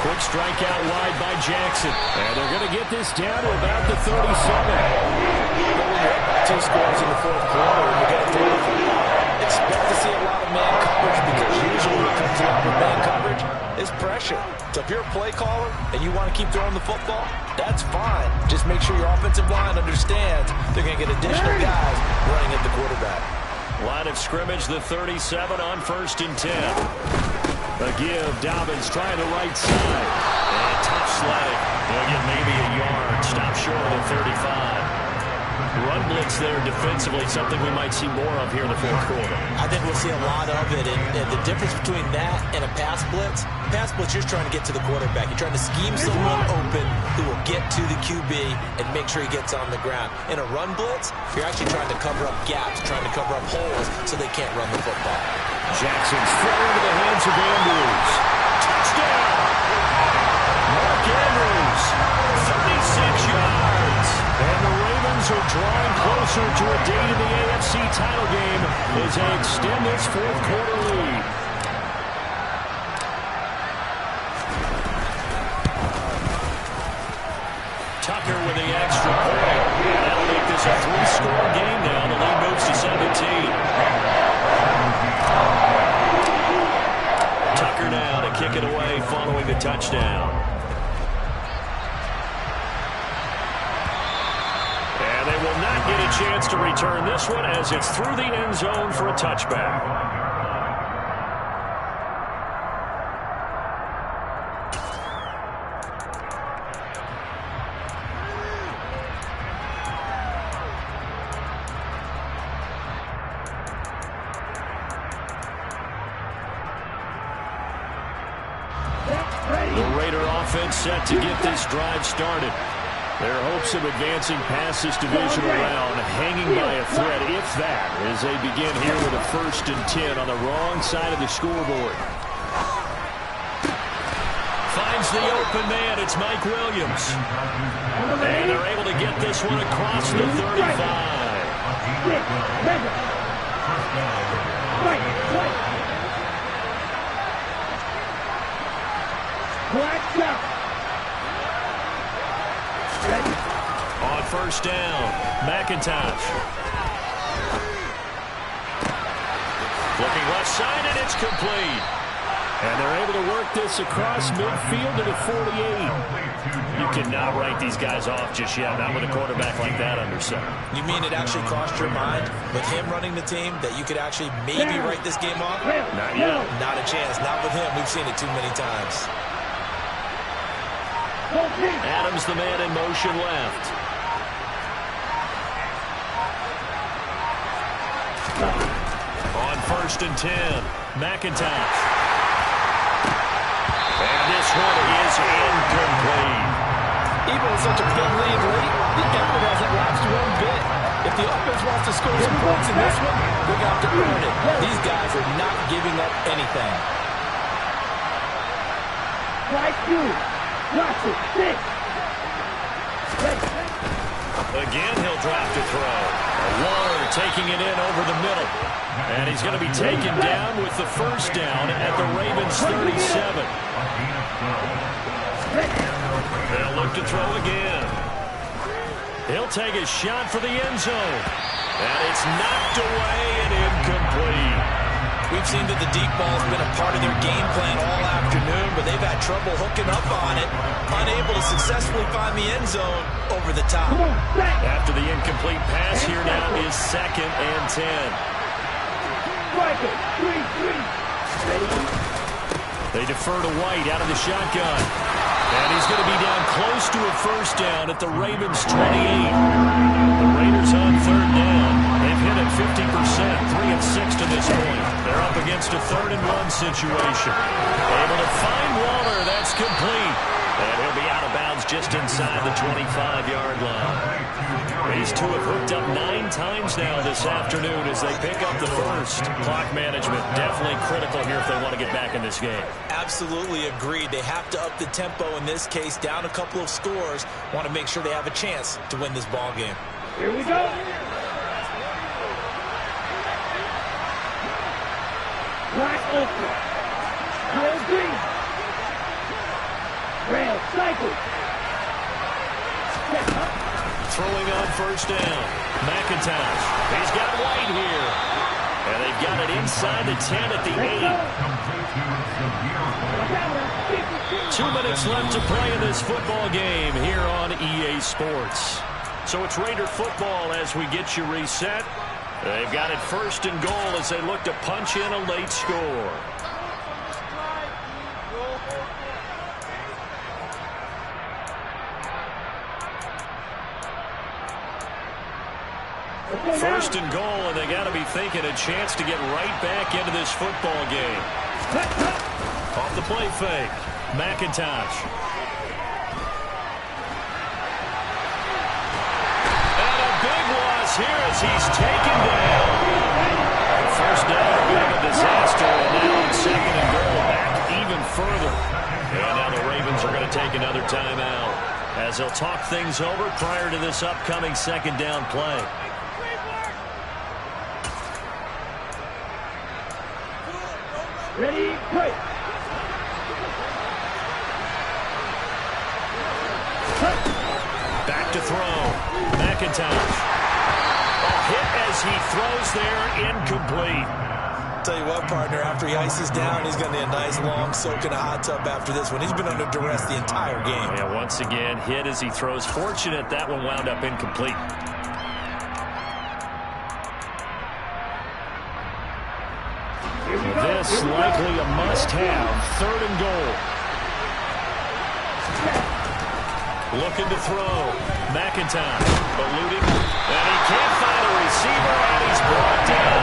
Speaker 2: Quick strike out wide by Jackson. And they're going to get this down to about the 37.
Speaker 3: Two scores in the 4th quarter, and you're going to throw the football. Expect to see a lot of man coverage because usually what comes along with man coverage is pressure. So if you're a play caller and you want to keep throwing the football, that's fine. Just make sure your offensive line understands they're going to get additional guys running at the quarterback.
Speaker 2: Line of scrimmage, the 37 on 1st and 10. A give, Dobbins trying the right side. And tough sledding. They'll get maybe a yard. Stop short of the 35. Run blitz there defensively, something we might see more of here in the 4th quarter.
Speaker 3: I think we'll see a lot of it, and the difference between that and a pass blitz, you're trying to get to the quarterback. You're trying to scheme someone open who will get to the QB and make sure he gets on the ground. In a run blitz, you're actually trying to cover up gaps, trying to cover up holes so they can't run the football.
Speaker 2: Jackson's thrown into the hands of Andrews. Touchdown! Mark Andrews, 36 yards. And the Ravens are drawing closer to a date in the AFC title game as they extend this 4th quarter lead. Tucker with the extra point. That'll make this a 3-score game now. The lead moves to 17. Tucker now to kick it away following the touchdown. And they will not get a chance to return this one as it's through the end zone for a touchback. The Raider offense set to get this drive started. Their hopes of advancing past this divisional round hanging by a thread, if that, as they begin here with a 1st and 10 on the wrong side of the scoreboard. Finds the open man. It's Mike Williams. And they're able to get this one across the 35. On 1st down, McIntosh. Looking left side, and it's complete.
Speaker 5: And they're able to work this across midfield to the 48. You cannot write these guys off just yet, not with a quarterback like that under center.
Speaker 3: You mean it actually crossed your mind with him running the team that you could actually maybe write this game off?
Speaker 5: Not yet.
Speaker 3: Not a chance. Not with him. We've seen it too many times.
Speaker 5: Adams, the man in motion left. On 1st and 10, McIntosh. And this one is incomplete.
Speaker 3: Even with such a big lead late, the effort hasn't lapsed one bit. If the offense wants to score some points in this one, they're going to have to earn it. These guys are not giving up anything.
Speaker 4: Strike 2. Watch it. 6.
Speaker 2: Again, he'll drop to throw. Warner taking it in over the middle. And he's going to be taken down with the first down at the Ravens' 37. They'll look to throw again. He'll take a shot for the end zone. And it's knocked away and incomplete.
Speaker 3: We've seen that the deep ball's been a part of their game plan all afternoon, but they've had trouble hooking up on it, unable to successfully find the end zone over the top.
Speaker 2: After the incomplete pass, here now is 2nd and 10. They defer to White out of the shotgun. And he's going to be down close to a first down at the Ravens' 28. The Raiders on 3rd down. They've hit it 50%, 3 of 6 to this point. They're up against a 3rd and 1 situation. Able to find Waller. That's complete. And he'll be out of bounds just inside the 25-yard line. These two have hooked up 9 times now this afternoon as they pick up the first. Clock management definitely critical here if they want to get back in this game.
Speaker 3: Absolutely agreed. They have to up the tempo in this case, down a couple of scores. Want to make sure they have a chance to win this ball game.
Speaker 4: Here we go. Black open. Real green. Rail cycle.
Speaker 2: Throwing on first down. McIntosh. He's got White here. And they've got it inside the 10 at the 8. 2 minutes left to play in this football game here on EA Sports. So it's Raider football as we get you reset. They've got it 1st and goal as they look to punch in a late score. First and goal, and they got to be thinking a chance to get right back into this football game. Off the play fake, McIntosh. And a big loss here as he's taken down. First down, a bit of a disaster, and now on 2nd and goal, back even further. And now the Ravens are going to take another timeout as they'll talk things over prior to this upcoming 2nd down play.
Speaker 4: Ready, play.
Speaker 2: Back to throw. McIntosh. A hit as he throws there, incomplete.
Speaker 3: Tell you what, partner, after he ices down, he's going to need a nice long soak in a hot tub after this one. He's been under duress the entire game.
Speaker 2: Yeah, once again, hit as he throws. Fortunate that one wound up incomplete. This likely a must-have. 3rd and goal. Looking to throw. McIntosh eluding. And he can't find a receiver, and he's brought down.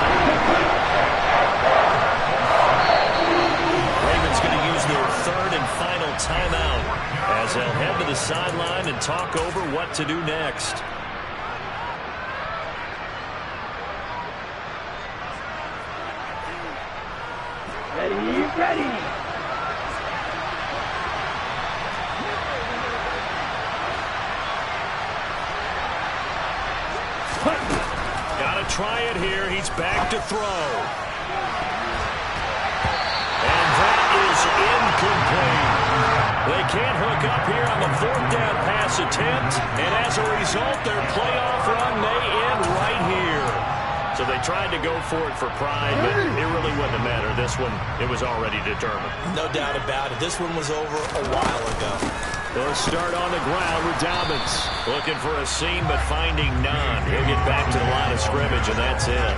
Speaker 2: Ravens going to use their 3rd and final timeout as they'll head to the sideline and talk over what to do next.
Speaker 4: Ready.
Speaker 2: Gotta try it here. He's back to throw. And that is incomplete. They can't hook up here on the 4th down pass attempt. And as a result, their playoff run may end right here. So they tried to go for it for pride, but it really wouldn't have mattered. This one, it was already determined.
Speaker 3: No doubt about it. This one was over a while ago.
Speaker 2: They'll start on the ground with Dobbins. Looking for a seam, but finding none. He'll get back to the line of scrimmage, and that's it.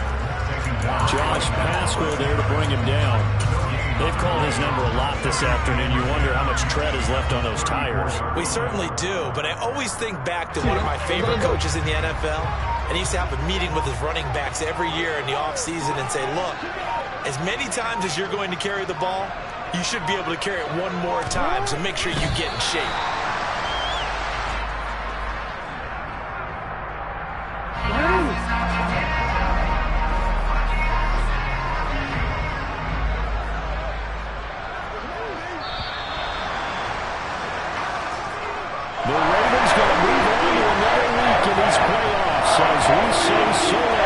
Speaker 5: Josh Pascal there to bring him down.
Speaker 2: They've called his number a lot this afternoon. You wonder how much tread is left on those tires.
Speaker 3: We certainly do, but I always think back to one of my favorite coaches in the NFL, and he used to have a meeting with his running backs every year in the offseason and say, look, as many times as you're going to carry the ball, you should be able to carry it one more time, so make sure you get in shape.
Speaker 5: The Ravens going to move on to another week in these playoffs as we say so long